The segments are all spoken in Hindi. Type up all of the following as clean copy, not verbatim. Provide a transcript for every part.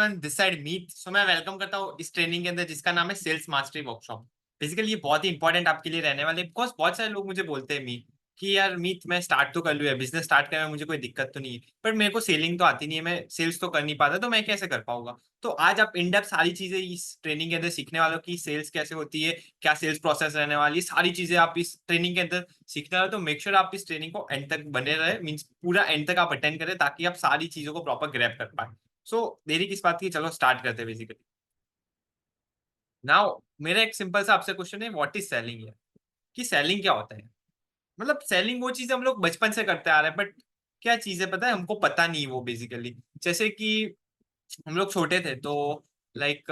दिस साइड मीत सो मैं वेलकम करता हूँ इस ट्रेनिंग के अंदर जिसका नाम है सेल्स मास्टरी वर्कशॉप। बेसिकली ये बहुत ही इंपॉर्टेंट आपके लिए रहने वाले बिकॉज बहुत सारे लोग मुझे बोलते हैं मीत कि यार मीत मैं स्टार्ट तो कर लूँ, बिजनेस स्टार्ट करने में मुझे कोई दिक्कत तो नहीं है, पर मेरे को सेलिंग तो आती नहीं है, मैं सेल्स तो कर नहीं पाता, तो मैं कैसे कर पाऊंगा। तो आज आप इन डेप्थ सारी चीजें इस ट्रेनिंग के अंदर सीखने वालों की सेल्स कैसे होती है, क्या सेल्स प्रोसेस रहने वाली है, सारी चीजें आप इस ट्रेनिंग के अंदर सीखने वाले। तो मेक श्योर आप इस ट्रेनिंग को एंड तक बने रहे, मीन्स पूरा एंड तक आप अटेंड करें ताकि आप सारी चीजों को प्रॉपर ग्रैब कर पाए। सो देरी किस बात की, चलो स्टार्ट करते हैं। बेसिकली नाउ मेरा एक सिंपल सा आपसे क्वेश्चन है, व्हाट इज सेलिंग है, कि सेलिंग क्या होता है। मतलब सेलिंग वो चीज हम लोग बचपन से करते आ रहे हैं, बट क्या चीज है पता है हमको, पता नहीं वो। बेसिकली जैसे कि हम लोग छोटे थे तो लाइक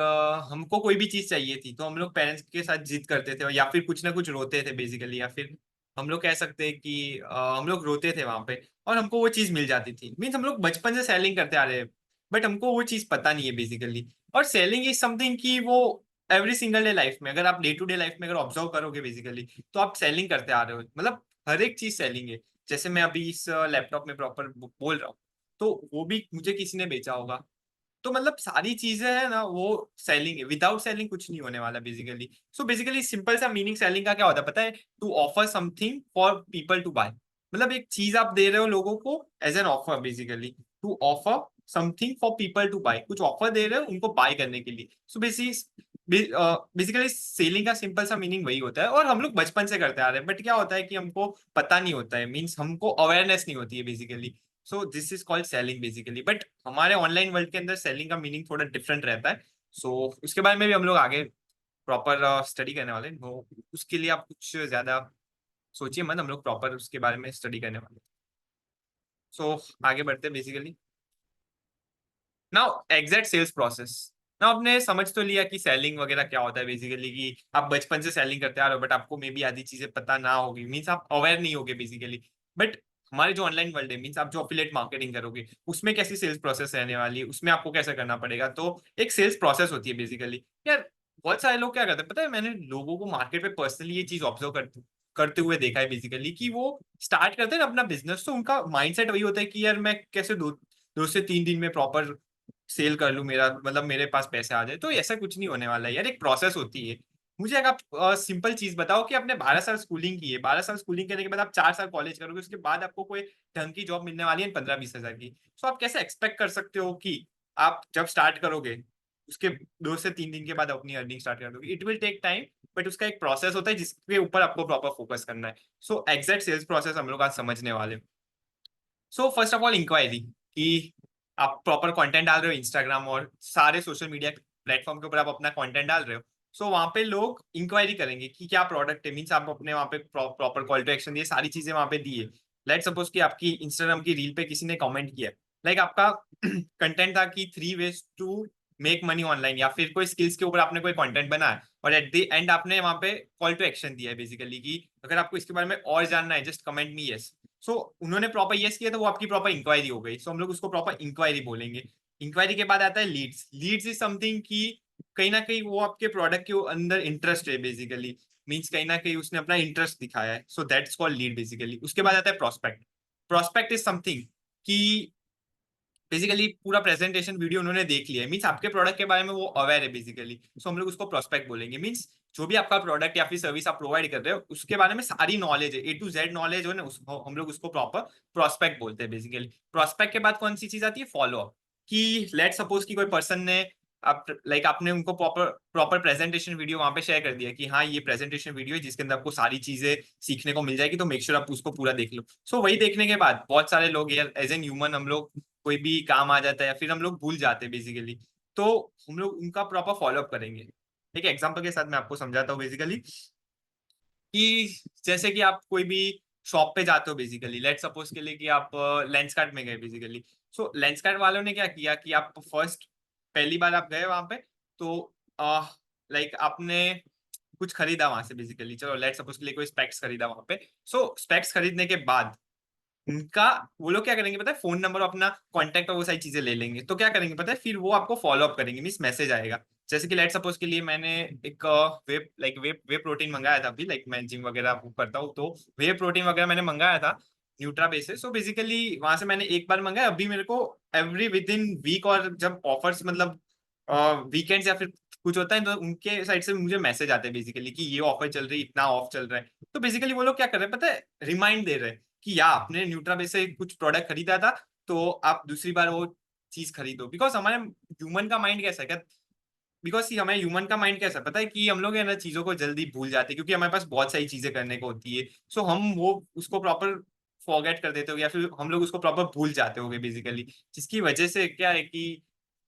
हमको कोई भी चीज चाहिए थी तो हम लोग पेरेंट्स के साथ जिद करते थे या फिर कुछ ना कुछ रोते थे बेसिकली, या फिर हम लोग कह सकते हैं कि हम लोग रोते थे वहां पे और हमको वो चीज मिल जाती थी। मीन्स हम लोग बचपन से सेलिंग करते आ रहे हैं, बट हमको वो चीज पता नहीं है बेसिकली। और सेलिंग इज समथिंग कि वो एवरी सिंगल डे लाइफ में, अगर आप डे टू डे लाइफ में अगर ऑब्जर्व करोगे बेसिकली, तो आप सेलिंग करते आ रहे हो। मतलब हर एक चीज सेलिंग है। जैसे मैं अभी इस लैपटॉप में प्रॉपर बोल रहा हूँ, तो वो भी मुझे किसी ने बेचा होगा। तो मतलब सारी चीजें है ना, वो सेलिंग है। विदाउट सेलिंग कुछ नहीं होने वाला बेसिकली। सो बेसिकली सिंपल सा मीनिंग सेलिंग का क्या होता है पता है, to offer something for people to buy. मतलब एक चीज आप दे रहे हो लोगों को as an offer, basically to offer something for people to buy, कुछ ऑफर दे रहे हो उनको बाय करने के लिए। सो बेसिकली सेलिंग का सिंपल सा मीनिंग वही होता है, और हम लोग बचपन से करते आ रहे हैं, बट क्या होता है कि हमको पता नहीं होता है, मीन्स हमको अवेयरनेस नहीं होती है basically. So this is called selling basically. But हमारे ऑनलाइन वर्ल्ड के अंदर सेलिंग का मीनिंग थोड़ा डिफरेंट रहता है। सो उसके बारे में भी हम लोग आगे प्रॉपर स्टडी करने वाले हैं। वो उसके लिए आप कुछ ज्यादा सोचिए मत, हम लोग प्रॉपर उसके बारे में स्टडी करने वाले हैं। सो आगे बढ़ते हैं basically. Now exact sales process. Now आपने समझ तो लिया कि सेलिंग वगैरह क्या होता है बेसिकली, कि आप बचपन से सेलिंग करते आ रहे हो, बट आपको मे बी आधी चीजें पता ना होगी, मीन्स आप अवेयर नहीं होगे बेसिकली। बट हमारे जो ऑनलाइन वर्ल्ड है, मीन्स आप जो अफिलिएट मार्केटिंग करोगे उसमें कैसी सेल्स प्रोसेस रहने वाली है, उसमें आपको कैसे करना पड़ेगा। तो एक सेल्स प्रोसेस होती है बेसिकली यार। बहुत सारे लोग क्या करते हैं पता है, मैंने लोगों को मार्केट में पर्सनली ये चीज ऑब्जर्व करते हुए देखा है बेसिकली, कि वो स्टार्ट करते हैं ना अपना बिजनेस, तो उनका माइंडसेट वही होता है कि यार मैं कैसे 2 से 3 दिन में प्रॉपर सेल कर लूं, मेरा मतलब मेरे पास पैसे आ जाए। तो ऐसा कुछ नहीं होने वाला है यार, एक प्रोसेस होती है। मुझे अगर आप सिंपल चीज बताओ कि आपने 12 साल स्कूलिंग की है, 12 साल स्कूलिंग करने के बाद आप 4 साल कॉलेज करोगे, उसके बाद आपको कोई ढंग की जॉब मिलने वाली है 15-20 हजार की। तो आप कैसे एक्सपेक्ट कर सकते हो कि आप जब स्टार्ट करोगे उसके 2 से 3 दिन के बाद अपनी अर्निंग स्टार्ट कर दोगे। It will take time, but उसका एक प्रोसेस होता है जिसके ऊपर आपको प्रॉपर फोकस करना है। सो एग्जैक्ट सेल्स प्रोसेस हम लोग आज समझने वाले हैं। So first of all enquiry, कि आप प्रॉपर कंटेंट डाल रहे हो इंस्टाग्राम और सारे सोशल मीडिया प्लेटफॉर्म के ऊपर आप अपना कंटेंट डाल रहे हो। सो वहां पे लोग इंक्वायरी करेंगे कि क्या प्रोडक्ट है, मीन्स आप अपने वहां पे प्रॉपर कॉल टू एक्शन दिए, सारी चीजें वहां पे दी है। लेट सपोज कि आपकी इंस्टाग्राम की रील पे किसी ने कमेंट किया, लाइक आपका कंटेंट था कि 3 ways to make money online, या फिर कोई स्किल्स के ऊपर आपने कोई कंटेंट बनाया, और एट द एंड आपने वहां पे कॉल टू एक्शन दिया है बेसिकली, कि अगर आपको इसके बारे में और जानना है जस्ट कमेंट मी यस। सो उन्होंने प्रॉपर यस किया तो वो आपकी प्रॉपर इंक्वायरी हो गई। सो हम लोग उसको प्रॉपर इंक्वायरी बोलेंगे। इंक्वायरी के बाद आता है लीड्स। लीड्स इज समथिंग कि कहीं ना कहीं वो आपके प्रोडक्ट के अंदर इंटरेस्ट है बेसिकली, मीन्स कहीं ना कहीं उसने अपना इंटरेस्ट दिखाया है। So that's called lead basically. उसके बाद आता है प्रोस्पेक्ट। प्रोस्पेक्ट इज समथिंग कि बेसिकली पूरा प्रेजेंटेशन वीडियो उन्होंने देख लिया है, मीन्स आपके प्रोडक्ट के बारे में वो अवेयर है बेसिकली। सो हम लोग उसको प्रोस्पेक्ट बोलेंगे। मीन्स जो भी आपका प्रोडक्ट या फिर सर्विस आप प्रोवाइड कर रहे हो उसके बारे में सारी नॉलेज है, A to Z नॉलेज हो ना, उसको हम लोग उसको प्रॉपर प्रोस्पेक्ट बोलते हैं बेसिकली। प्रोस्पेक्ट के बाद कौन सी चीज आती है, फॉलो अप। कि लेट सपोज कि कोई पर्सन ने आप लाइक आपने उनको प्रॉपर प्रॉपर प्रेजेंटेशन वीडियो वहां पे शेयर कर दिया कि हाँ ये प्रेजेंटेशन वीडियो है जिसके अंदर आपको सारी चीजें सीखने को मिल जाएगी, तो मेक श्योर आप उसको पूरा देख लो। सो वही देखने के बाद बहुत सारे लोग यार, एज एन ह्यूमन हम लोग कोई भी काम आ जाता है या फिर हम लोग भूल जाते हैं बेसिकली, तो हम लोग उनका प्रॉपर फॉलोअप करेंगे। एक एग्जांपल के साथ मैं आपको समझाता हूँ बेसिकली, कि जैसे कि आप कोई भी शॉप पे जाते हो बेसिकली, लेट सपोज के लिए कि आप लेंस कार्ट में गए बेसिकली। सो लेंस कार्ट वालों ने क्या किया कि आप फर्स्ट पहली बार आप गए वहां पे, तो लाइक आपने कुछ खरीदा वहां से बेसिकली, चलो लेट सपोज के लिए कोई स्पेक्स खरीदा वहां पे। सो स्पेक्स खरीदने के बाद उनका वो लोग क्या करेंगे पता है, फोन नंबर अपना कॉन्टेक्ट और वो सारी चीजें ले लेंगे। तो क्या करेंगे पता है, फिर वो आपको फॉलो अप करेंगे, मीन्स मैसेज आएगा। जैसे कि लेट सपोज के लिए मैंने एक वे प्रोटीन मंगाया था अभी, लाइक मैं जिम वगैरह करता हूँ, तो वे प्रोटीन वगैरह मैंने मंगाया था। न्यूट्रा बेस है। सो बेसिकली वहां से मैंने एक बार मंगाया, अभी मेरे को एवरी विद इन वीक, और जब ऑफर्स मतलब वीकेंड्स या फिर कुछ होता है तो उनके साइड से मुझे मैसेज आते हैं बेसिकली कि ये ऑफर चल रही है, इतना ऑफ चल रहा है। तो बेसिकली वो लोग क्या कर रहे हैं पता है, रिमाइंड दे रहे हैं कि या आपने न्यूट्रा बेस से कुछ प्रोडक्ट खरीदा था तो आप दूसरी बार वो चीज खरीदो। बिकॉज हमारे ह्यूमन का माइंड कैसा है क्या, बिकॉज हमें ह्यूमन का माइंड कैसा पता है कि हम लोग है ना चीजों को जल्दी भूल जाते हैं, क्योंकि हमारे पास बहुत सारी चीजें करने को होती है। सो हम वो उसको प्रॉपर फॉरगेट कर देते हो, या फिर हम लोग उसको प्रॉपर भूल जाते होंगे बेसिकली, जिसकी वजह से क्या है कि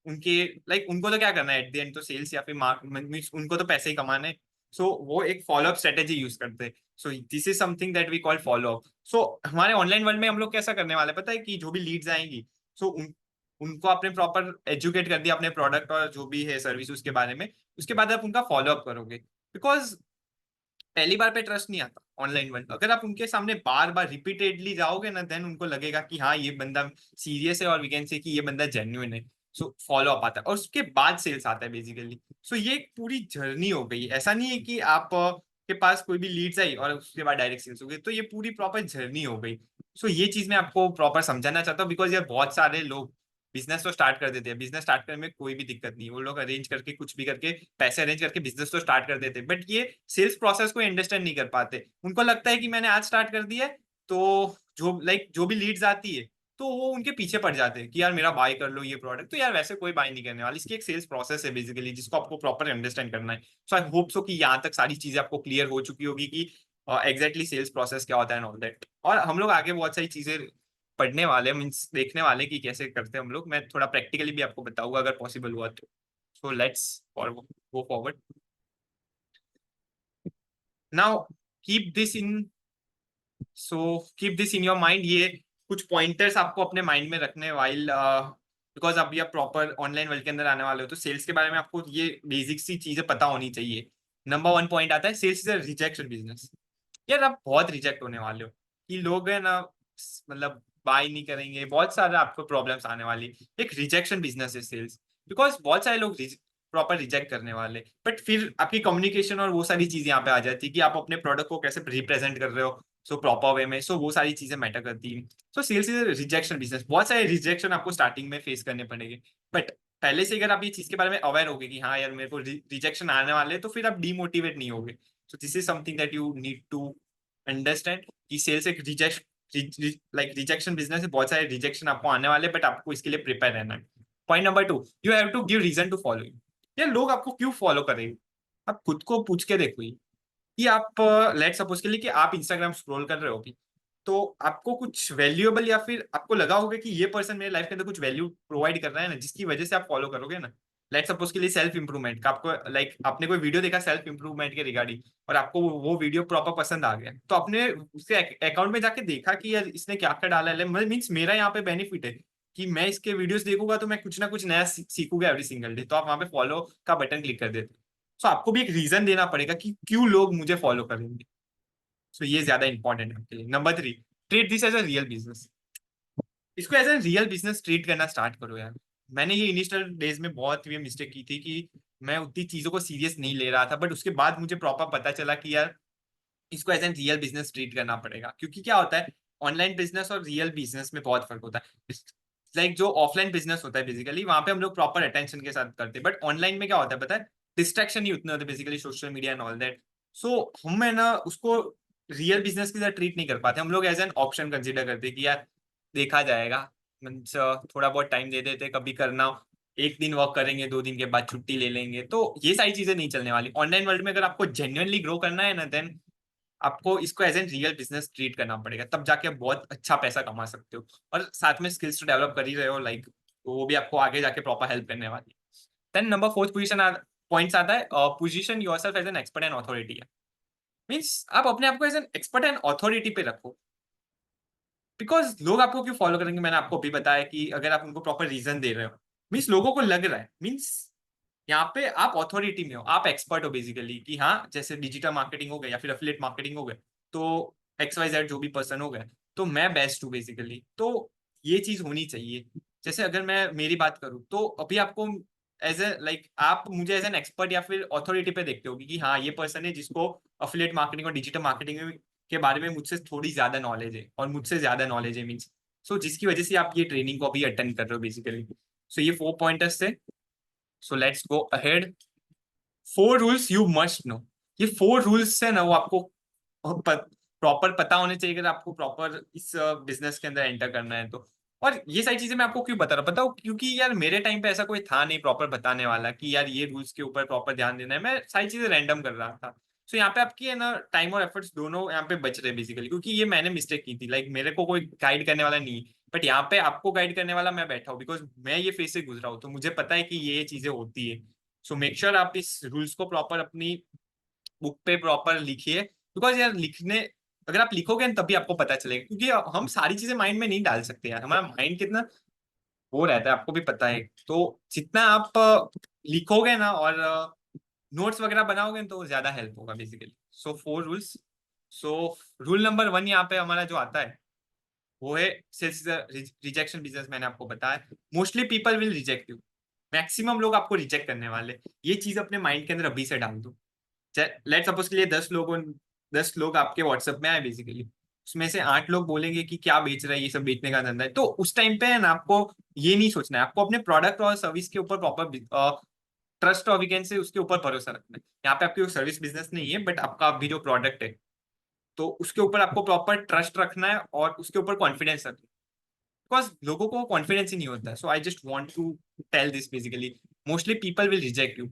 उनके लाइक उनको तो क्या करना है एट द एंड, तो सेल्स या फिर मीन्स उनको तो पैसे ही कमाने हैं। सो वो एक फॉलोअप स्ट्रेटेजी यूज करते हैं। So this is something that we call follow up. सो हमारे ऑनलाइन वर्ल्ड में हम लोग कैसा करने वाले पता है कि जो भी लीड्स आएंगी, सो उनको आपने प्रॉपर एजुकेट कर दिया अपने प्रोडक्ट और जो भी है सर्विस उसके बारे में, उसके बाद आप उनका फॉलोअप करोगे। बिकॉज पहली बार पे ट्रस्ट नहीं आता ऑनलाइन वर्ल्ड, अगर आप उनके सामने बार बार रिपीटेडली जाओगे ना, देन उनको लगेगा कि हाँ ये बंदा सीरियस है, और वी कैन से कि ये बंदा जेन्युइन है। सो फॉलो अप आता है और उसके बाद सेल्स आता है बेसिकली। सो ये एक पूरी जर्नी हो गई, ऐसा नहीं है कि आप के पास कोई भी लीड्स आई और उसके बाद डायरेक्ट सेल्स हो गई, तो ये पूरी प्रॉपर जर्नी हो गई। सो ये चीज मैं आपको प्रॉपर समझाना चाहता हूँ, बिकॉज यार बहुत सारे लोग बिजनेस तो स्टार्ट कर देते हैं, बिजनेस स्टार्ट करने में कोई भी दिक्कत नहीं, वो लोग अरेंज करके कुछ भी करके पैसे अरेंज करके बिजनेस तो स्टार्ट कर देते हैं, बट ये सेल्स प्रोसेस को अंडरस्टैंड नहीं कर पाते। उनको लगता है कि मैंने आज स्टार्ट कर दिया है, तो जो भी लीड्स आती है तो वो उनके पीछे पड़ जाते हैं कि यार मेरा बाय कर लो ये प्रोडक्ट, तो यार वैसे कोई बाय नहीं करने वाला, इसकी एक सेल्स प्रोसेस है बेसिकली जिसको आपको प्रॉपर अंडरस्टैंड करना है। सो आई होप सो कि यहाँ तक सारी चीजें आपको क्लियर हो चुकी होगी कि एग्जैक्टली सेल्स प्रोसेस क्या होता है एंड ऑल दैट। और हम लोग आगे बहुत सारी चीजें पढ़ने वाले मीन्स देखने वाले कि कैसे करते हैं हम लोग, मैं थोड़ा प्रैक्टिकली भी आपको बताऊंगा अगर पॉसिबल हुआ तो। सो let's go forward now. Keep this in so keep this in your mind, ये कुछ पॉइंटर्स आपको अपने माइंड में रखने वाइल, बिकॉज अभी आप प्रॉपर ऑनलाइन वर्ल्ड के अंदर आने वाले हो, तो सेल्स के बारे में आपको ये बेसिक सी चीजें पता होनी चाहिए। नंबर वन पॉइंट आता है, sales is a rejection business. यार आप बहुत रिजेक्ट होने वाले हो कि लोग है ना मतलब बाय नहीं करेंगे, बहुत सारे आपको प्रॉब्लम्स आने वाली, एक रिजेक्शन बिजनेस है सेल्स। बिकॉज बहुत सारे लोग प्रॉपर रिजेक्ट करने वाले, बट फिर आपकी कम्युनिकेशन और वो सारी चीजें यहाँ पे आ जाती है कि आप अपने प्रोडक्ट को कैसे रिप्रेजेंट कर रहे हो, सो प्रॉपर वे में, सो वो सारी चीजें मैटर करती है। So sales is rejection business, बहुत सारे रिजेक्शन आपको स्टार्टिंग में फेस करने पड़ेंगे, बट पहले से अगर आप ये चीज के बारे में अवेयर होगे कि हाँ यार मेरे को रिजेक्शन आने वाले हैं, तो फिर आप डीमोटिवेट नहीं होगे। So this is something that you need to understand कि सेल्स एक रिजेक्शन बिजनेस है, बहुत सारे रिजेक्शन आपको आने वाले, बट आपको इसके लिए प्रिपेयर रहना है। Point number two, you have to give reason to follow you. यार लोग आपको क्यों फॉलो करेंगे, आप खुद को पूछ के देखो कि आप लेट सपोज के लिए कि आप इंस्टाग्राम स्क्रॉल कर रहे हो अभी, तो आपको कुछ वैल्यूएबल या फिर आपको लगा होगा कि ये पर्सन मेरे लाइफ के अंदर कुछ वैल्यू प्रोवाइड कर रहा है ना, जिसकी वजह से आप फॉलो करोगे ना। लेट सपोज के लिए सेल्फ इंप्रूवमेंट का आपको लाइक आपने कोई वीडियो देखा सेल्फ इंप्रूवमेंट के रिगार्डिंग, और आपको वो वीडियो प्रॉपर पसंद आ गया, तो आपने उसके अकाउंट में जाके देखा कि यार इसने क्या क्या डाला है, मीन्स मेरा यहाँ पे बेनिफिट है कि मैं इसके वीडियोस देखूंगा तो मैं कुछ ना कुछ नया सीखूंगा एवरी सिंगल डे, तो आप वहाँ पे फॉलो का बटन क्लिक कर देते। सो आपको भी एक रीजन देना पड़ेगा कि क्यों लोग मुझे फॉलो करेंगे। सो ये ज्यादा इंपॉर्टेंट है आपके लिए। Number three, treat this as a real business. इसको as a real business treat करना स्टार्ट करो यार। मैंने ये इनिशियल डेज में बहुत ये मिस्टेक की थी कि मैं उतनी चीजों को सीरियस नहीं ले रहा था, बट उसके बाद मुझे प्रॉपर पता चला कि यार इसको as an real business treat करना पड़ेगा, क्योंकि क्या होता है ऑनलाइन बिजनेस और रियल बिजनेस में बहुत फर्क होता है। लाइक जो ऑफलाइन बिजनेस होता है बेसिकली वहां पे हम लोग प्रॉपर अटेंशन के साथ करते हैं, बट ऑनलाइन में क्या होता है पता है, डिस्ट्रैक्शन ही उतने होते हैं basically, social media and all that. So हम है ना उसको रियल बिजनेस के साथ ट्रीट नहीं कर पाते, हम लोग एज एन ऑप्शन कंसिडर करते हैं कि यार देखा जाएगा, मीन्स थोड़ा बहुत टाइम दे देते कभी करना, एक दिन वर्क करेंगे 2 दिन के बाद छुट्टी ले लेंगे, तो ये सारी चीजें नहीं चलने वाली। ऑनलाइन वर्ल्ड में अगर आपको जेन्युइनली ग्रो करना है ना, देन आपको इसको as an real business treat करना पड़ेगा, तब जाके आप बहुत अच्छा पैसा कमा सकते हो, और साथ में स्किल्स तो डेवलप कर ही रहे हो लाइक, तो वो भी आपको आगे जाके प्रॉपर हेल्प करने वाली है। Then number fourth position points आता है, position yourself as an expert and authority है। मीन्स आप अपने आप को as an expert and authority पे रखो, बिकॉज लोग आपको क्यों फॉलो करेंगे मैंने आपको अभी बताया कि अगर आप उनको प्रॉपर रीजन दे रहे हो, मीन्स लोगों को लग रहा है, मीन्स यहाँ पे आप अथॉरिटी में हो, आप एक्सपर्ट हो बेसिकली कि हाँ जैसे डिजिटल मार्केटिंग हो गया या फिर एफिलिएट मार्केटिंग हो गया, तो एक्स वाई जेड जो भी पर्सन हो गया, तो मैं बेस्ट हूँ बेसिकली। तो ये चीज होनी चाहिए। जैसे अगर मैं मेरी बात करूँ तो अभी आपको एज ए लाइक आप मुझे एज एन एक्सपर्ट या फिर अथॉरिटी पे देखते होगी कि हाँ ये पर्सन है जिसको एफिलिएट मार्केटिंग और डिजिटल मार्केटिंग के बारे में मुझसे थोड़ी ज्यादा नॉलेज है और मुझसे ज्यादा नॉलेज है मीन्स, सो जिसकी वजह से आप ये ट्रेनिंग को अभी अटेंड कर रहे हो बेसिकली। सो ये 4 पॉइंटर्स थे। सो let's go ahead. 4 rules you must know. ये 4 रूल्स है ना, वो आपको प्रॉपर पता होने चाहिए अगर आपको प्रॉपर इस बिजनेस के अंदर एंटर करना है तो। और ये सारी चीजें मैं आपको क्यों बता रहा हूँ, बताओ, क्योंकि यार मेरे टाइम पे ऐसा कोई था नहीं प्रॉपर बताने वाला कि यार ये रूल्स के ऊपर प्रॉपर ध्यान देना है, मैं सारी चीजें रैंडम कर रहा था। सो यहाँ पे आपकी है ना टाइम और एफर्ट्स दोनों यहाँ पे बच रहे बेसिकली, क्योंकि ये मैंने मिस्टेक की थी, लाइक मेरे को कोई गाइड करने वाला नहीं, बट यहाँ पे आपको गाइड करने वाला मैं बैठा हूँ, बिकॉज मैं ये फेज से गुजरा हूँ, तो मुझे पता है कि ये चीजें होती है। सो मेक श्योर आप इस रूल्स को प्रॉपर अपनी बुक पे प्रॉपर लिखिए, बिकॉज यार लिखने, अगर आप लिखोगे ना तभी आपको पता चलेगा, क्योंकि हम सारी चीजें माइंड में नहीं डाल सकते यार, हमारा माइंड कितना वो रहता है आपको भी पता है। तो जितना आप लिखोगे ना और नोट्स वगैरह बनाओगे ना तो ज्यादा हेल्प होगा बेसिकली। सो 4 रूल्स। सो रूल नंबर 1 यहाँ पे हमारा जो आता है वो है सेल्स रिजेक्शन बिजनेस, मैंने आपको बताया mostly people will reject you. Maximum लोग आपको रिजेक्ट करने वाले, ये चीज अपने माइंड के अंदर अभी से डाल दो। लेट सपोज के लिए 10 लोग आपके व्हाट्सएप में आए बेसिकली, उसमें से 8 लोग बोलेंगे कि क्या बेच रहा है, ये सब बेचने का धंधा है, तो उस टाइम पे है ना आपको ये नहीं सोचना है, आपको अपने प्रोडक्ट और सर्विस के ऊपर प्रॉपर ट्रस्ट और वीकेंड से उसके ऊपर भरोसा रखना है। यहाँ पे आपकी सर्विस बिजनेस नहीं है, बट आपका अभी जो प्रोडक्ट है तो उसके ऊपर आपको प्रॉपर ट्रस्ट रखना है और उसके ऊपर कॉन्फिडेंस रखना है, बिकॉज लोगों को कॉन्फिडेंस ही नहीं होता है। So I just want to tell this basically, mostly people will reject you.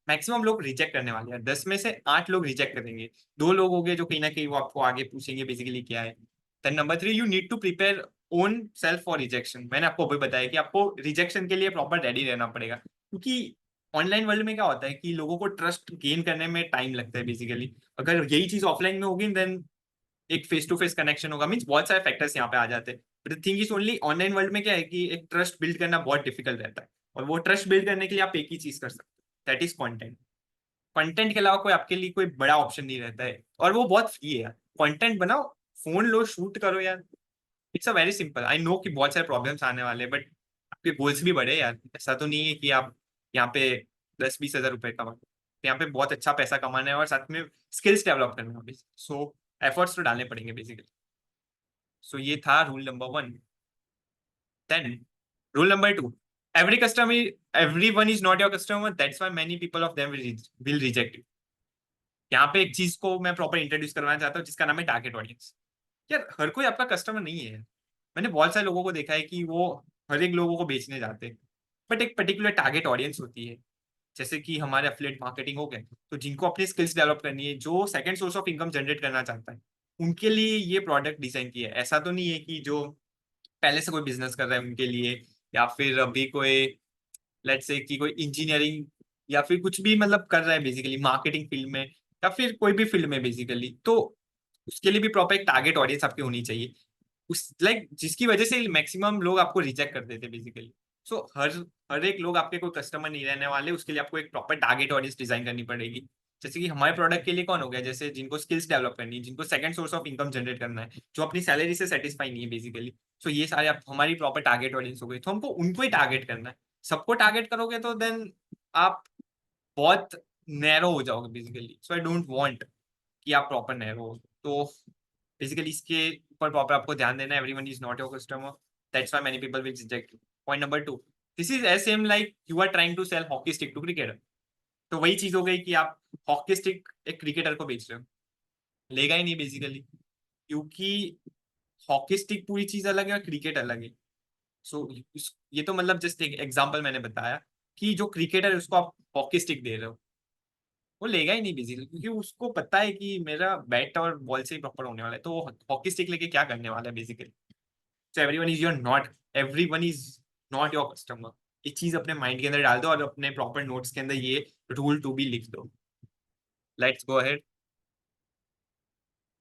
Maximum लोग रिजेक्ट करने वाले हैं, 10 में से 8 लोग रिजेक्ट करेंगे, 2 लोग हो गए जो कहीं ना कहीं वो आपको आगे पूछेंगे बेसिकली क्या है। Then number 3, you need to prepare own self for rejection. मैंने आपको अभी बताया कि आपको रिजेक्शन के लिए प्रॉपर रेडी रहना पड़ेगा, क्योंकि ऑनलाइन वर्ल्ड में क्या होता है कि लोगों को ट्रस्ट गेन करने में टाइम लगता है बेसिकली। अगर यही चीज ऑफलाइन में होगी देन एक फेस टू फेस कनेक्शन होगा, मीन्स बहुत सारे फैक्टर्स यहाँ पे आ जाते हैं। But the thing is only online world में क्या है कि एक ट्रस्ट बिल्ड करना बहुत डिफिकल्ट रहता है, और वो ट्रस्ट बिल्ड करने के लिए आप एक ही चीज कर सकते हो, दैट इज कंटेंट। कंटेंट के अलावा कोई आपके लिए कोई बड़ा ऑप्शन नहीं रहता है, और वो बहुत फ्री है यार। कंटेंट बनाओ, फोन लो, शूट करो यार, it's a very simple. I know कि बहुत सारे प्रॉब्लम्स आने वाले, बट आपके गोल्स भी बड़े यार, ऐसा तो नहीं है कि आप यहाँ पे 10-20 हज़ार रुपए कमा, यहाँ पे बहुत अच्छा पैसा कमाना है और साथ में स्किल्स डेवलप करना है, सो एफर्ट्स तो डालने पड़ेंगे बेसिकली। सो ये था rule number 1। Then rule number 2, every customer every one is not your customer, that's why many people of them will reject you. यहाँ पे एक चीज को मैं प्रॉपर इंट्रोड्यूस करवाना चाहता हूँ जिसका नाम है टारगेट ऑडियंस। यार हर कोई आपका कस्टमर नहीं है, मैंने बहुत सारे लोगों को देखा है कि वो हर एक लोगों को बेचने जाते हैं, बट एक पर्टिकुलर टारगेट ऑडियंस होती है। जैसे कि हमारे एफिलिएट मार्केटिंग हो गए, तो जिनको अपनी स्किल्स डेवलप करनी है, जो second source of income generate करना चाहता है, उनके लिए ये प्रोडक्ट डिजाइन किया है। ऐसा तो नहीं है कि जो पहले से कोई बिजनेस कर रहा है उनके लिए, या फिर अभी कोई लेट्स से कि कोई इंजीनियरिंग या फिर कुछ भी मतलब कर रहा है बेसिकली मार्केटिंग फील्ड में, या फिर कोई भी फील्ड में बेसिकली, तो उसके लिए भी प्रॉपर एक टारगेट ऑडियंस आपकी होनी चाहिए, उस लाइक जिसकी वजह से मैक्सिमम लोग आपको रिजेक्ट कर देते बेसिकली। सो हर हर एक लोग आपके कोई कस्टमर नहीं रहने वाले, उसके लिए आपको एक प्रॉपर टारगेट ऑडियंस डिजाइन करनी पड़ेगी। जैसे कि हमारे प्रोडक्ट के लिए कौन हो गया, जैसे जिनको स्किल्स डेवलप करनी है, जिनको second source of income generate करना है, जो अपनी सैलरी से सेटिस्फाई नहीं है बेसिकली। सो ये सारे आप हमारी प्रॉपर टारगेट ऑडियंस हो गई, तो हमको उनको ही टारगेट करना है। सबको टारगेट करोगे तो देन आप बहुत नैरो हो जाओगे basically, so I don't want कि आप प्रॉपर नैरो हो। तो बेसिकली इसके ऊपर प्रॉपर आपको ध्यान देना है, everyone is not your customer, that's why many people will reject you. Point number 2, this is as same like you are trying to sell hockey stick to cricketer. तो वही चीज हो गई कि आप हॉकी स्टिक एक क्रिकेटर को बेच रहे हो, लेगा ही नहीं बेसिकली, क्योंकि हॉकी स्टिक पूरी चीज अलग है और क्रिकेट अलग है। सो ये तो मतलब जस्ट एक एग्जांपल मैंने बताया कि जो क्रिकेटर है उसको आप हॉकी स्टिक दे रहे हो, वो लेगा ही नहीं बेसिकली, क्योंकि उसको पता है कि मेरा बैट और बॉल से ही प्रॉपर होने वाला है, तो हॉकी स्टिक लेके क्या करने वाला है basically. So everyone is not your customer. ये चीज अपने माइंड के अंदर डाल दो और अपने प्रॉपर नोट्स के अंदर ये रूल टू भी लिख दो। Let's go ahead.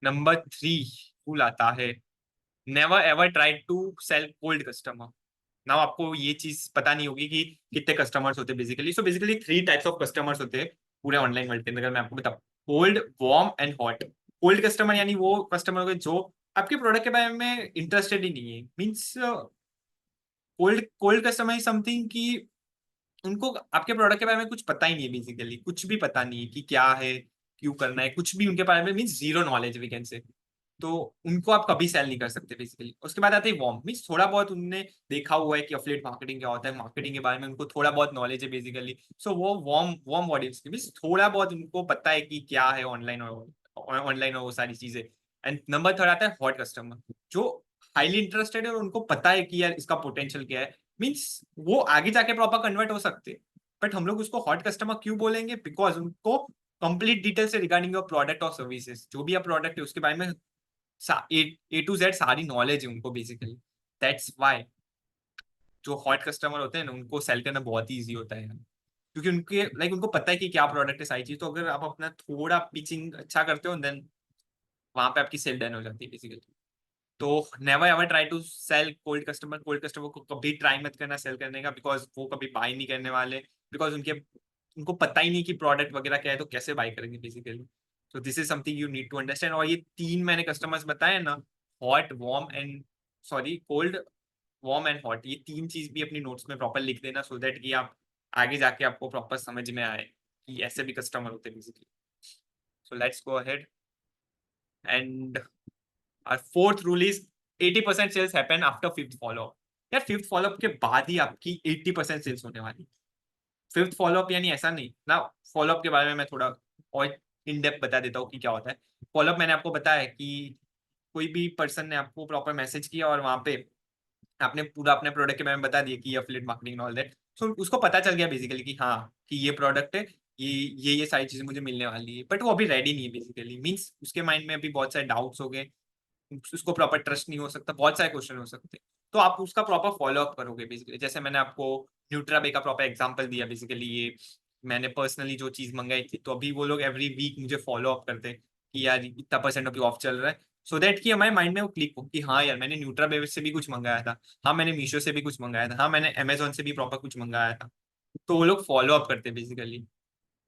Number 3 rule आता है, never ever try to sell cold customer. Now आपको ये चीज पता नहीं होगी कि कितने कस्टमर्स होते हैं basically. So basically 3 types of customers होते हैं पूरे ऑनलाइन वर्ल्ड के अंदर, अगर मैं आपको बताऊं, cold, warm and hot. Cold customer यानी वो कस्टमर हो गए जो आपके प्रोडक्ट के बारे में इंटरेस्टेड ही नहीं है, means cold cold customer is something कि उनको आपके प्रोडक्ट के बारे में कुछ पता ही नहीं है बेसिकली, कुछ भी पता नहीं है कि क्या है, क्यों करना है, कुछ भी उनके बारे में, means zero knowledge we can say. तो उनको आप कभी सेल नहीं कर सकते बेसिकली। उसके बाद आते हैं वार्म, मीन्स थोड़ा बहुत उनने देखा हुआ है कि अफिलिएट मार्केटिंग क्या होता है, मार्केटिंग के बारे में उनको थोड़ा बहुत नॉलेज है बेसिकली। सो वो वार्म वार्म ऑडियंस मीन्स थोड़ा बहुत उनको पता है कि क्या है ऑनलाइन और वो सारी चीजें। एंड नंबर थर्ड आता है हॉट कस्टमर, जो हाईली इंटरेस्टेड है और उनको पता है कि यार इसका पोटेंशियल क्या है, मीन्स वो आगे जाके प्रॉपर कन्वर्ट हो सकते हैं। बट हम लोग उसको हॉट कस्टमर क्यों बोलेंगे, बिकॉज उनको कंप्लीट डिटेल से रिगार्डिंग योर प्रोडक्ट और सर्विसेज, जो भी आप प्रोडक्ट है उसके बारे में ए टू जेड सारी नॉलेज है उनको बेसिकली। दैट्स वाई जो हॉट कस्टमर होते हैं ना उनको सेल करना बहुत ही ईजी होता है यार, क्योंकि उनके लाइक उनको पता है कि क्या प्रोडक्ट है सारी चीज। तो अगर आप अपना थोड़ा पिचिंग अच्छा करते हो देन वहां पे आपकी सेल डन हो जाती है बेसिकली। तो never ever try to sell cold customer को कभी ट्राई मत करना सेल करने का, बिकॉज वो कभी बाय नहीं करने वाले, बिकॉज उनको पता ही नहीं कि प्रोडक्ट वगैरह क्या है, तो कैसे बाय करेंगे बेसिकली। तो this is something you need to understand. और ये तीन मैंने कस्टमर्स बताए ना, hot warm and sorry cold, warm and hot, ये तीन चीज भी अपनी नोट्स में प्रॉपर लिख देना, सो दैट कि आप आगे जाके आपको प्रॉपर समझ में आए कि ऐसे भी कस्टमर होते हैं basically. So let's go ahead and और fourth rule is 80% sales happen after fifth follow up. यार फिफ्थ फॉलोअप के बाद ही आपकी 80% सेल्स होने वाली। फिफ्थ फॉलोअप यानी ऐसा नहीं ना, फॉलोअप के बारे में मैं थोड़ा और इन डेप्थ बता देता हूँ कि क्या होता है। फॉलोअप मैंने आपको बताया कि कोई भी पर्सन ने आपको प्रॉपर मैसेज किया और वहां पे आपने पूरा अपने प्रोडक्ट के बारे में बता दिया कि एफिलिएट मार्केटिंग ऑल दैट, सो उसको पता चल गया बेसिकली कि हाँ कि ये प्रोडक्ट है, ये सारी चीजें मुझे मिलने वाली है। बट वो अभी रेडी नहीं है बेसिकली, मीन्स उसके माइंड में अभी बहुत सारे डाउट्स हो गए, उसको प्रॉपर ट्रस्ट नहीं हो सकता, बहुत सारे क्वेश्चन हो सकते हैं। तो आप उसका प्रॉपर फॉलो अप करोगे बेसिकली। जैसे मैंने आपको न्यूट्राबे का प्रॉपर एग्जांपल दिया बेसिकली, ये मैंने पर्सनली जो चीज मंगाई थी, तो अभी वो लोग एवरी वीक मुझे फॉलो अप करते हैं कि यार इतना परसेंट अभी ऑफ चल रहा है, सो दैट कि हमारे माइंड में वो क्लिक हो कि हाँ यार मैंने न्यूट्राबे से भी कुछ मंगाया था, हाँ मैंने मीशो से भी कुछ मंगाया था, हाँ मैंने अमेजोन से भी प्रॉपर कुछ मंगाया था। तो वो लोग फॉलो अप करते बेसिकली।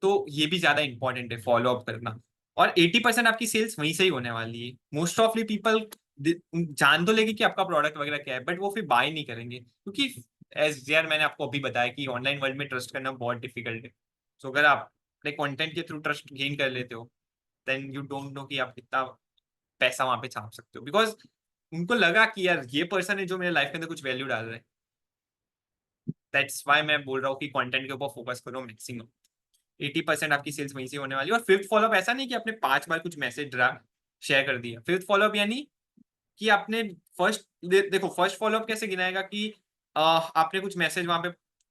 तो ये भी ज्यादा इंपॉर्टेंट है फॉलो अप करना। और 80% आपकी सेल्स वहीं से ही होने वाली है। मोस्ट ऑफली पीपल जान तो लेंगे कि आपका प्रोडक्ट वगैरह क्या है, बट वो फिर बाय नहीं करेंगे, क्योंकि एज यार मैंने आपको अभी बताया कि ऑनलाइन वर्ल्ड में ट्रस्ट करना बहुत डिफिकल्ट है। सो अगर आप अपने कंटेंट के थ्रू ट्रस्ट गेन कर लेते हो, देन यू डोंट नो कि आप कितना पैसा वहां पे छाप सकते हो, बिकॉज उनको लगा कि यार ये पर्सन है जो मेरे लाइफ के अंदर कुछ वैल्यू डाल रहा है। दैट्स वाई मैं बोल रहा हूँ कि कंटेंट के ऊपर फोकस करो मैक्सिमम। 80% आपकी सेल्स वहीं से होने वाली है। और फिफ्थ फॉलोअप ऐसा नहीं कि आपने 5 बार कुछ मैसेज शेयर कर दिया। फिफ्थ फॉलोअप यानी कि आपने देखो फर्स्ट फॉलोअप कैसे गिनाएगा कि आपने कुछ मैसेज वहां पे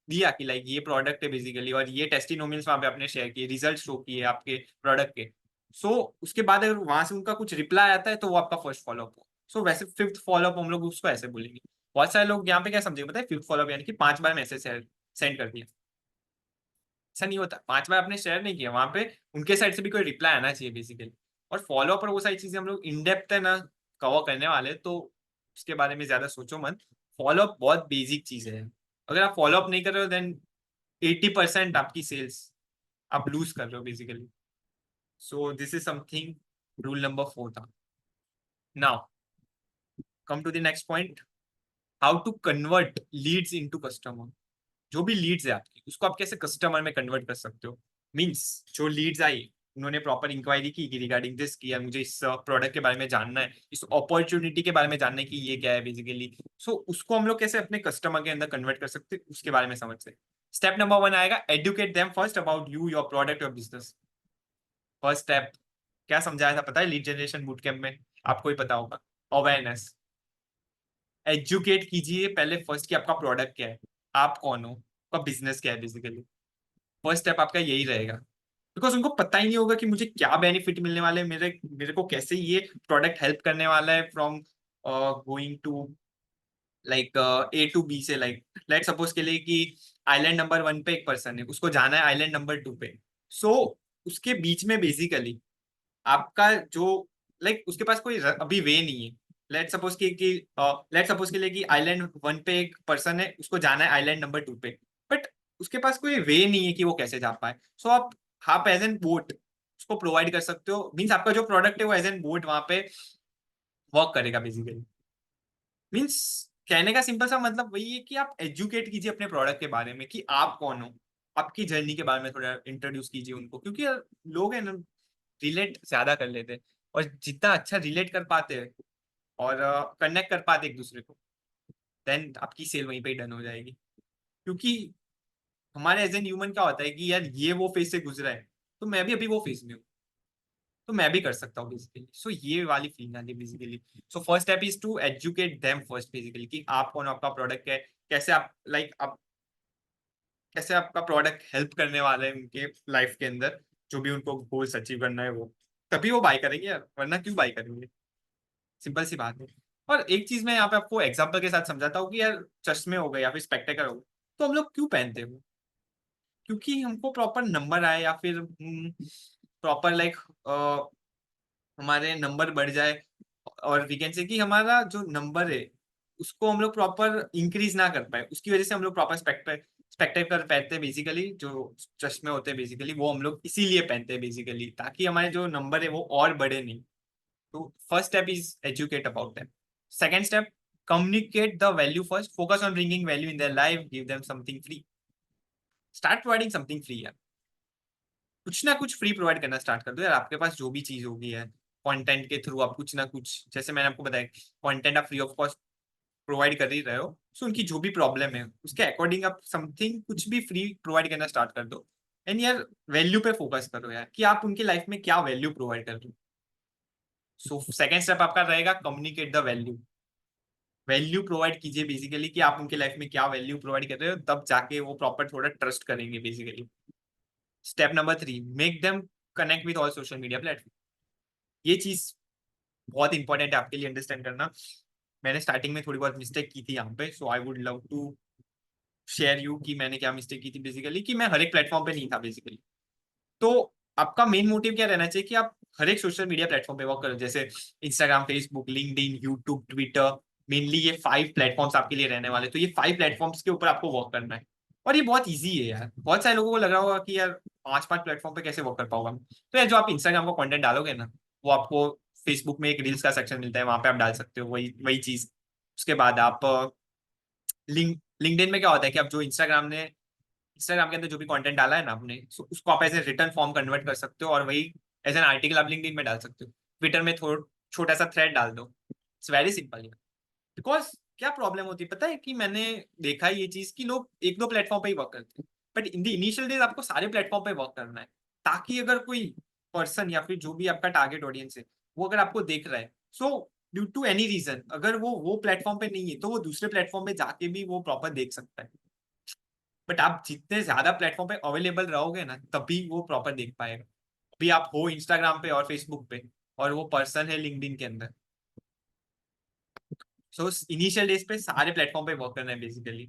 दिया कि लाइक ये प्रोडक्ट है बेसिकली, और ये टेस्टिमोनियल्स वहां पे आपने शेयर किए, रिजल्ट शो किए आपके प्रोडक्ट के। सो उसके बाद अगर वहां से उनका कुछ रिप्लाई आता है तो वो आपका फर्स्ट फॉलोअप हो। सो वैसे फिफ्थ फॉलोअप हम लोग उसको ऐसे बोलेंगे। बहुत सारे लोग यहाँ पे क्या समझेंगे पता है, फिफ्थ फॉलोअप यानी कि 5 बार मैसेज सेंड कर दिया। ऐसा नहीं होता, 5 बार आपने शेयर नहीं किया, वहां पे उनके साइड से भी कोई रिप्लाई आना चाहिए बेसिकली। और फॉलो पर वो सारी चीजें हम लोग इन डेप्थ है ना कवर करने वाले, तो उसके बारे में ज्यादा सोचो मत। फॉलो अप बहुत बेसिक चीज है। अगर आप फॉलो अप नहीं कर रहे हो देन 80% आपकी सेल्स आप लूज कर रहे हो basically. So this is something rule number 4 था। Now come to the next point, how to convert leads into customer. जो भी लीड्स है आपकी उसको आप कैसे कस्टमर में कन्वर्ट कर सकते हो। मींस जो लीड्स आई उन्होंने प्रॉपर इंक्वायरी की रिगार्डिंग दिस कि यार मुझे इस प्रोडक्ट के बारे में जानना है, इस अपॉर्चुनिटी के बारे में जानना है कि ये क्या है बेसिकली। सो उसको हम लोग कैसे अपने कस्टमर के अंदर कन्वर्ट कर सकते हैं उसके बारे में समझते हैं। स्टेप नंबर 1 आएगा, educate them first about you, your product, your business. First step क्या समझाया था पता है लीड जनरेशन बूट कैंप में, आपको ही पता होगा, अवेयरनेस। एजुकेट कीजिए पहले फर्स्ट कि आपका प्रोडक्ट क्या है, आप कौन हो, आपका बिजनेस क्या है बेसिकली। फर्स्ट स्टेप आपका यही रहेगा, बिकॉज उनको पता ही नहीं होगा कि मुझे क्या बेनिफिट मिलने वाले हैं, मेरे मेरे को कैसे ये प्रोडक्ट हेल्प करने वाला है from going to like A to B से। लाइक लेट सपोज के लिए कि आइलैंड नंबर 1 पे एक पर्सन है, उसको जाना है आइलैंड नंबर 2 पे। सो उसके बीच में बेसिकली आपका जो लाइक उसके पास कोई अभी वे नहीं है। लेट सपोज के लिए कि आइलैंड 1 पे एक पर्सन है, उसको जाना है आइलैंड नंबर 2 पे, बट उसके पास कोई वे नहीं है कि वो कैसे जा पाए। सो आप एज एन बोट उसको प्रोवाइड कर सकते हो, मीन्स आपका जो प्रोडक्ट है वो एज एन बोट वहां पे वर्क करेगा बेसिकली। मीन्स कहने का सिंपल सा मतलब वही है कि आप एजुकेट कीजिए अपने प्रोडक्ट के बारे में कि आप कौन हो, आपकी जर्नी के बारे में थोड़ा इंट्रोड्यूस कीजिए उनको, क्योंकि लोग है ना रिलेट ज्यादा कर लेते हैं। और जितना अच्छा रिलेट कर पाते हैं और कनेक्ट कर पाते एक दूसरे को, देन आपकी सेल वहीं पे ही डन हो जाएगी। क्योंकि हमारे एज एन ह्यूमन क्या होता है कि यार ये वो फेज से गुजरा है, तो मैं भी अभी वो फेज में हूँ, तो मैं भी कर सकता हूँ बेसिकली। सो ये वाली फीलिंग आती है basically. So first step is to educate them first basically, कि आप कौन, आपका प्रोडक्ट है, कैसे आप आप कैसे आपका प्रोडक्ट हेल्प करने वाला है उनके लाइफ के अंदर, जो भी उनको गोल्स अचीव करना है वो, तभी वो बाय करेंगे यार, वरना क्यों बाय करेंगे। सिंपल सी बात है। और एक चीज मैं यहाँ पे आपको एग्जांपल के साथ समझाता हूँ कि यार चश्मे हो गए या फिर स्पेक्टेकल हो गए, तो हम लोग क्यों पहनते हैं वो? क्योंकि हमको प्रॉपर नंबर आए, या फिर प्रॉपर हमारे नंबर बढ़ जाए, और वी कैन से कि हमारा जो नंबर है उसको हम लोग प्रॉपर इंक्रीज ना कर पाए, उसकी वजह से हम लोग प्रॉपर स्पेक्टेकल पहनते हैं बेसिकली, जो चश्मे होते हैं बेसिकली वो हम लोग इसीलिए पहनते हैं बेसिकली, ताकि हमारे जो नंबर है वो और बढ़े नहीं। तो first step is educate about them. Second step, communicate the value first, focus on bringing value in their life, give them something free, start providing something free यार। कुछ ना कुछ फ्री प्रोवाइड करना स्टार्ट कर दो यार। आपके पास जो भी चीज होगी है, कंटेंट के थ्रू आप कुछ ना कुछ, जैसे मैंने आपको बताया, कंटेंट आप फ्री ऑफ कॉस्ट प्रोवाइड कर ही रहे हो, सो उनकी जो भी प्रॉब्लम है उसके अकॉर्डिंग आप समथिंग कुछ भी फ्री प्रोवाइड करना स्टार्ट कर दो। एंड यार वैल्यू पे फोकस करो यार, कि आप उनकी लाइफ में क्या वैल्यू प्रोवाइड कर रहे हो। सो सेकेंड स्टेप आपका रहेगा communicate the value. Value provide कीजिए बेसिकली, कि आप उनके लाइफ में क्या वैल्यू प्रोवाइड कर रहे हो, तब जाके वो प्रॉपर थोड़ा ट्रस्ट करेंगे basically. Step number 3, make them connect with all social media platform. ये चीज बहुत इंपॉर्टेंट है आपके लिए अंडरस्टैंड करना। मैंने स्टार्टिंग में थोड़ी बहुत मिस्टेक की थी यहाँ पे, so I would love to share you कि मैंने क्या मिस्टेक की थी बेसिकली, कि मैं हर एक प्लेटफॉर्म पे नहीं था बेसिकली। तो आपका मेन मोटिव क्या रहना चाहिए कि आप हर एक सोशल मीडिया प्लेटफॉर्म पे वर्क करो, जैसे Instagram, Facebook, LinkedIn, YouTube, Twitter. Mainly ये 5 प्लेटफॉर्म्स आपके लिए रहने वाले, तो ये 5 प्लेटफॉर्म्स के ऊपर आपको वर्क करना है। और ये बहुत ईजी है यार। बहुत सारे लोगों को लग रहा होगा कि यार 5 प्लेटफॉर्म पे कैसे वर्क कर पाऊंगा। तो यार जो आप इंस्टाग्राम को कंटेंट डालोगे ना, वो आपको फेसबुक में एक रील्स का सेक्शन मिलता है, वहां पे आप डाल सकते हो वही वही चीज। उसके बाद आप लिंक्डइन में क्या होता है कि आप जो इंस्टाग्राम के अंदर जो भी कंटेंट डाला है ना आपने, उसको आप as a written form convert कर सकते हो, और वही एज एन आर्टिकल आप लिंक्डइन में डाल सकते हो। ट्विटर में थोड़ा छोटा सा थ्रेड डाल दो। It's very simple. बिकॉज क्या प्रॉब्लम होती है पता है, कि मैंने देखा है ये चीज कि लोग एक दो प्लेटफॉर्म पे ही वर्क करते हैं, but in the initial days आपको सारे प्लेटफॉर्म पे वर्क करना है, ताकि अगर कोई पर्सन या फिर जो भी आपका टारगेट ऑडियंस है, वो अगर आपको देख रहा है, so due to any reason अगर वो प्लेटफॉर्म पे नहीं है, तो वो दूसरे प्लेटफॉर्म पे जाके भी वो प्रॉपर देख सकता है। बट आप जितने ज्यादा प्लेटफॉर्म पे अवेलेबल रहोगे ना, तभी वो प्रॉपर देख पाएगा। अभी आप हो इंस्टाग्राम पे और फेसबुक पे, और वो पर्सन है लिंक्डइन के अंदर, सो इनिशियल डेज पे सारे प्लेटफॉर्म पे वर्क करना है बेसिकली।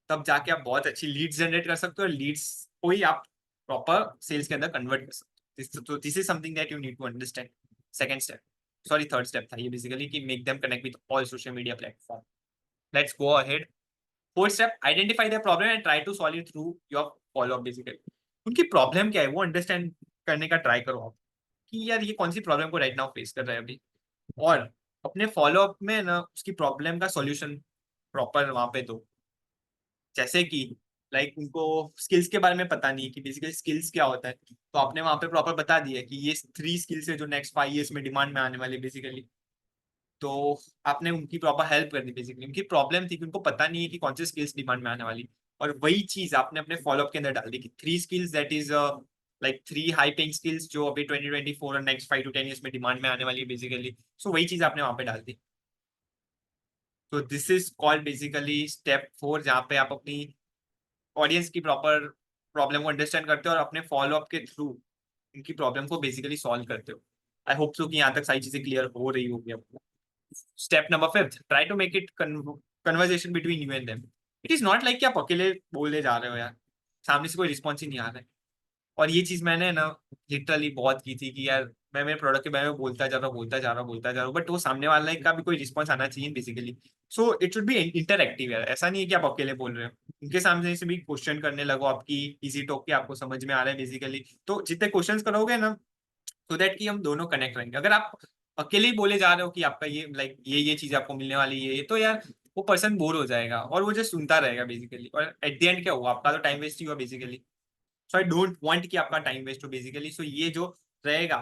तब जाके आप बहुत अच्छी लीड्स जनरेट कर सकते हो, और लीड्स को ही आप प्रॉपर सेल्स के अंदर कन्वर्ट कर सकते हो। तो this is something that you need to understand. Second step, sorry third step था ये बेसिकली, कि make them connect with all social media platform. Let's go ahead. Fourth step, identify the problem and try to solve it through your follow up basically. उनकी प्रॉब्लम क्या है वो अंडरस्टैंड करने का ट्राई करो आप, कि यार ये कौन सी प्रॉब्लम को राइट नाउ फेस कर रहा है अभी, और अपने फॉलो अप में ना उसकी प्रॉब्लम का सॉल्यूशन प्रॉपर वहां पे दो। जैसे कि उनको स्किल्स के बारे में पता नहीं है कि बेसिकली स्किल्स क्या होता है, तो आपने वहां पे प्रॉपर बता दिया कि ये 3 स्किल्स है जो नेक्स्ट 5 ईयर्स में डिमांड में आने वाली बेसिकली। तो आपने उनकी प्रॉपर हेल्प कर दी बेसिकली। उनकी प्रॉब्लम थी कि उनको पता नहीं है कि कौन सी स्किल्स डिमांड में आने वाली, और वही चीज आपने अपने फॉलोअप के अंदर डाल दी कि 3 skills that is 3 high paying skills जो अभी 2024 और नेक्स्ट 5 to 10 ईयर्स में डिमांड में आने वाली है बेसिकली। सो वही चीज आपने वहां पे डाल दी। तो this is called basically step 4, जहाँ पे आप अपनी ऑडियंस की प्रॉपर प्रॉब्लम को अंडरस्टैंड करते हो, और अपने फॉलोअप के थ्रू उनकी प्रॉब्लम को बेसिकली सॉल्व करते हो। आई होप सो कि यहाँ तक सारी चीजें क्लियर हो रही होगी आपको। Step number 5, try to make it conversation between you and them. It is not like कि आप अकेले बोलने जा रहे हो यार, सामने से कोई रिस्पॉन्स ही नहीं आ रहा है। और ये चीज मैंने ना लिटरली बहुत की थी, कि यार मैं मेरे प्रोडक्ट के बारे में बोलता जा रहा हूँ, बोलता जा रहा हूँ, बोलता जा रहा हूँ, बट वो सामने वाले का भी कोई रिस्पॉन्स आना चाहिए basically. So it should be interactive यार। ऐसा नहीं है कि आप अकेले बोल रहे हो, उनके सामने से भी क्वेश्चन करने लगो, आपकी इजी टॉक के आपको समझ में आ रहा है बेसिकली। तो जितने क्वेश्चन करोगे ना, सो दैट कि हम दोनों कनेक्ट रहेंगे। अगर आप अकेले ही बोले जा रहे हो कि आपका ये ये चीज आपको मिलने वाली है, ये तो यार वो पर्सन बोर हो जाएगा, और वो जो सुनता रहेगा बेसिकली, और एट द एंड क्या हुआ, आपका तो टाइम वेस्ट ही हुआ basically. So I don't want कि आपका टाइम वेस्ट हो बेसिकली। सो ये जो रहेगा,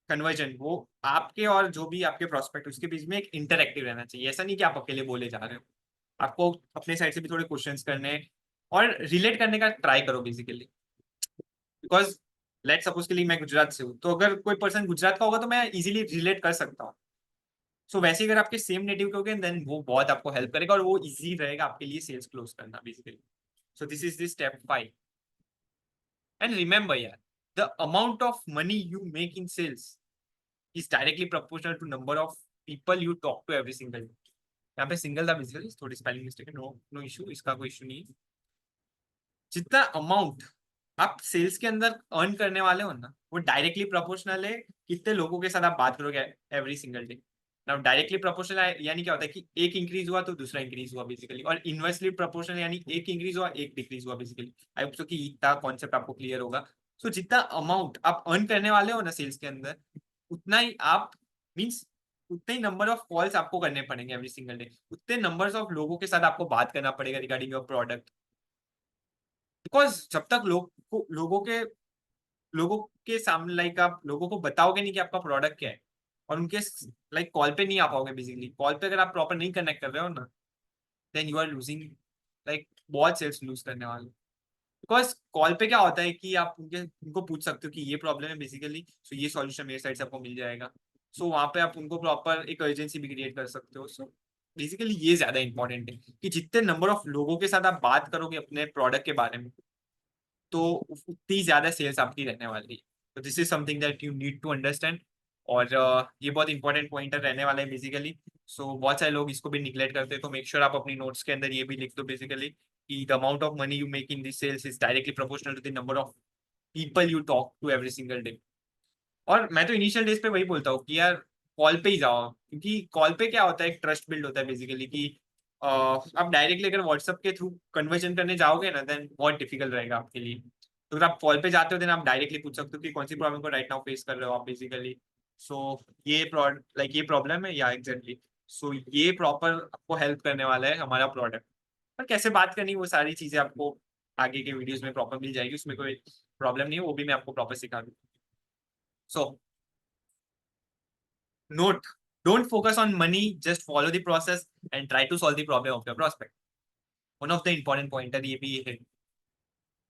कन्वर्जन वो आपके और जो भी आपके प्रोस्पेक्ट उसके बीच में एक इंटरएक्टिव रहना चाहिए। ऐसा नहीं कि आप अकेले बोले जा रहे हो, आपको अपने साइड से भी थोड़े क्वेश्चंस करने और रिलेट करने का ट्राई करो बेसिकली। बिकॉज लेट सपोज के लिए मैं गुजरात से हूँ, तो अगर कोई पर्सन गुजरात का होगा तो मैं इजीली रिलेट कर सकता हूँ। सो वैसे अगर आपके सेम नेटिव के हो गए देन वो बहुत आपको हेल्प करेगा और वो इजी रहेगा आपके लिए सेल्स क्लोज करना basically. So this is the step 5। And remember यार, the amount of money you make in sales is directly proportional to number of people you talk to every single day। यहाँ पे सिंगल था बेसिकली, थोड़ी स्पेलिंग मिस्टेक है, नो नो इशू, इसका कोई इशू नहीं है। जितना अमाउंट आप सेल्स के अंदर अर्न करने वाले हो ना वो डायरेक्टली प्रोपोर्शनल है कितने लोगों के साथ आप बात करोगे every single day. Now directly proportional यानी क्या होता है कि एक इंक्रीज हुआ तो दूसरा इंक्रीज हुआ बेसिकली, और इनवर्सली प्रोपोर्शनल यानी एक इंक्रीज हुआ एक डिक्रीज हुआ बेसिकली। आई होप सो कि इतना कॉन्सेप्ट आपको क्लियर होगा। सो जितना अमाउंट आप अर्न करने वाले हो ना सेल्स के अंदर उतना ही आप मीन्स उतने ही नंबर ऑफ कॉल्स आपको करने पड़ेंगे एवरी सिंगल डे, उतने नंबर्स ऑफ लोगों के साथ आपको बात करना पड़ेगा रिगार्डिंग योर प्रोडक्ट। बिकॉज जब तक लोगों के सामने लाइक आप लोगों को बताओगे नहीं कि आपका प्रोडक्ट क्या है और उनके लाइक कॉल पे नहीं आ पाओगे बेसिकली, कॉल पे अगर आप प्रॉपर नहीं कनेक्ट कर रहे हो ना then you are losing, like बहुत सेल्स लूज करने वाले। बिकॉज कॉल पे क्या होता है कि आप उनको पूछ सकते हो कि ये प्रॉब्लम है बेसिकली, सो ये सॉल्यूशन मेरे साइड से आपको मिल जाएगा। सो वहाँ पे आप उनको प्रॉपर एक अर्जेंसी भी क्रिएट कर सकते हो। सो बेसिकली ये ज्यादा इंपॉर्टेंट है कि जितने नंबर ऑफ लोगों के साथ आप बात करोगे अपने प्रोडक्ट के बारे में तो उतनी ज्यादा सेल्स आपकी रहने वाली है। तो this is something that you need to understand. और ये बहुत इंपॉर्टेंट पॉइंटर रहने वाला है बेसिकली। सो बहुत सारे लोग इसको भी निगलेक्ट करते हैं, तो मेक श्योर आप अपनी नोट्स के अंदर ये भी लिख दो बेसिकली कि the amount of money you make in this sales is directly proportional to the number of people you talk to every single day. और मैं तो इनिशियल डेज पे वही बोलता हूँ कि यार कॉल पे ही जाओ, क्योंकि कॉल पे क्या होता है एक ट्रस्ट बिल्ड होता है बेसिकली कि आप डायरेक्टली अगर व्हाट्सएप के थ्रू कन्वर्जन करने जाओगे ना देन बहुत डिफिकल्ट रहेगा आपके लिए। तो अगर आप कॉल पे जाते हो देन आप डायरेक्टली पूछ सकते हो कि कौन सी प्रॉब्लम को राइट नाउ फेस कर रहे हो आप बेसिकली। सो ये ये प्रॉब्लम है या एग्जैक्टली, सो ये प्रॉपर आपको हेल्प करने वाला है हमारा प्रोडक्ट। पर कैसे बात करनी वो सारी चीजें आपको आगे के वीडियोस में प्रॉपर मिल जाएगी, उसमें कोई प्रॉब्लम नहीं है, वो भी मैं आपको प्रॉपर सिखा दूँ। सो note, don't focus on money, just follow the process and try to solve the problem of your prospect। one of the important pointer ये भी है,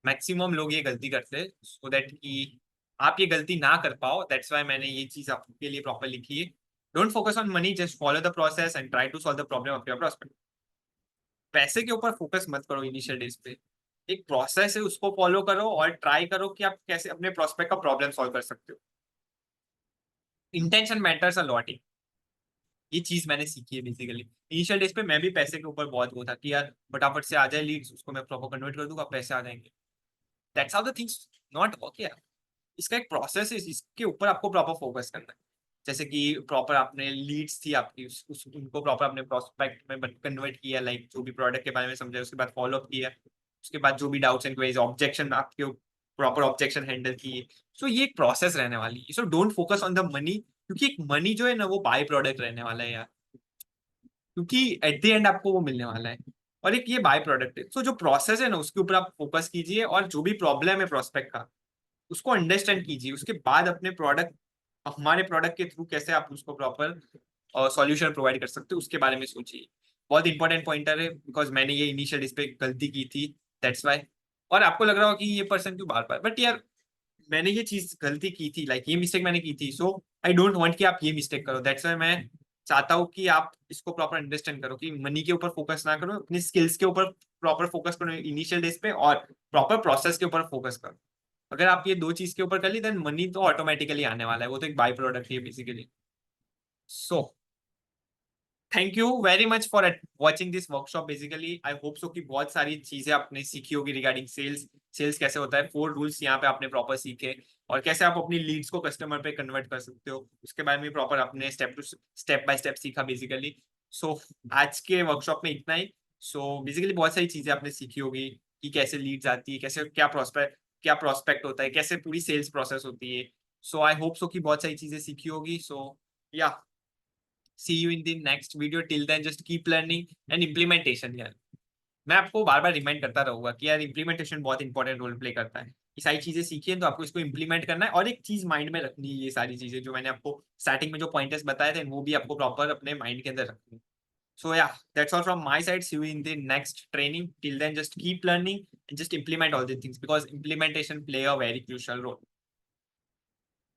मैक्सिमम लोग ये गलती करते हैं सो दैट कि आप ये गलती ना कर पाओ, दैट्स वाई मैंने ये चीज आपके लिए प्रॉपर लिखी है। Don't focus on money, just follow the process and try to solve the problem of your prospect. पैसे के ऊपर फोकस मत करो इनिशियल डेज पे, एक प्रोसेस है उसको फॉलो करो और ट्राई करो कि आप कैसे अपने प्रोस्पेक्ट का प्रॉब्लम सॉल्व कर सकते हो। Intention matters a lot. ये चीज मैंने सीखी है बेसिकली। इनिशियल डेज पे मैं भी पैसे के ऊपर बहुत वो था कि यार फटाफट से आ जाए लीड्स, उसको मैं प्रॉपर कन्वर्ट कर दूंगा पैसे आ जाएंगे। That's how the things not work यार। इसका एक प्रोसेस है, इसके ऊपर आपको प्रॉपर फोकस करना है। जैसे कि प्रॉपर आपने लीड्स थी आपकी उनको प्रॉपर अपने प्रोस्पेक्ट में कन्वर्ट किया, लाइक जो भी प्रोडक्ट के बारे में समझा उसके बाद फॉलो अप किया, उसके बाद जो भी डाउट्स एंड क्वेरीज ऑब्जेक्शन आपके प्रॉपर ऑब्जेक्शन हैंडल किए। सो ये एक प्रोसेस रहने वाली है। So don't focus on the money, क्योंकि एक मनी जो है ना वो बाय प्रोडक्ट रहने वाला है यार, क्योंकि एट द एंड आपको वो मिलने वाला है और एक ये बाय प्रोडक्ट है। सो जो प्रोसेस है ना उसके ऊपर आप फोकस कीजिए और जो भी प्रॉब्लम है प्रोस्पेक्ट का उसको अंडरस्टैंड कीजिए, उसके बाद अपने प्रोडक्ट हमारे प्रोडक्ट के थ्रू कैसे आप उसको प्रॉपर सॉल्यूशन प्रोवाइड कर सकते हो उसके बारे में सोचिए। बहुत इंपॉर्टेंट पॉइंटर है बिकॉज मैंने ये इनिशियल इस पे गलती की थी, दैट्स वाई। और आपको लग रहा हो कि ये पर्सन क्यों बार बार, बट यार मैंने ये चीज गलती की थी, लाइक ये मिस्टेक मैंने की थी। सो आई डोंट वांट कि आप ये मिस्टेक करो, दैट्स वाई मैं चाहता हूँ कि आप इसको प्रॉपर अंडरस्टैंड करो कि मनी के ऊपर फोकस ना करो, अपनी स्किल्स के ऊपर प्रॉपर फोकस करो इनिशियल डेज पे और प्रॉपर प्रोसेस के ऊपर फोकस करो। अगर आप ये दो चीज के ऊपर कर ली देन मनी तो ऑटोमेटिकली आने वाला है, वो तो एक बाय प्रोडक्ट है basically. So thank you very much for watching this workshop basically. I hope so कि बहुत सारी चीजें आपने सीखी होगी रिगार्डिंग सेल्स, सेल्स कैसे होता है, 4 रूल्स यहाँ पे आपने प्रॉपर सीखे और कैसे आप अपनी लीड्स को कस्टमर पे कन्वर्ट कर सकते हो उसके बारे में प्रॉपर आपने स्टेप बाय स्टेप सीखा बेसिकली। सो आज के वर्कशॉप में इतना ही। सो बेसिकली बहुत सारी चीजें आपने सीखी होगी कि कैसे लीड्स आती है, कैसे क्या प्रोस्पेक्ट होता है, कैसे पूरी सेल्स प्रोसेस होती है। सो आई होप सो कि बहुत सारी चीजें सीखी होगी। सो या see you in the next video, till then just keep learning and implementation यार। मैं आपको बार बार रिमाइंड करता रहूंगा कि यार इम्प्लीमेंटेशन बहुत इंपॉर्टेंट रोल प्ले करता है। ये सारी चीजें सीखी है तो आपको इसको इम्प्लीमेंट करना है, और एक चीज माइंड में रखनी है, ये सारी चीजें जो मैंने आपको स्टार्टिंग में जो पॉइंटर्स बताए थे वो भी आपको प्रॉपर अपने माइंड के अंदर रखनी है। So yeah, that's all from my side. See you in the next training. Till then, just keep learning and just implement all the things, because implementation play a very crucial role.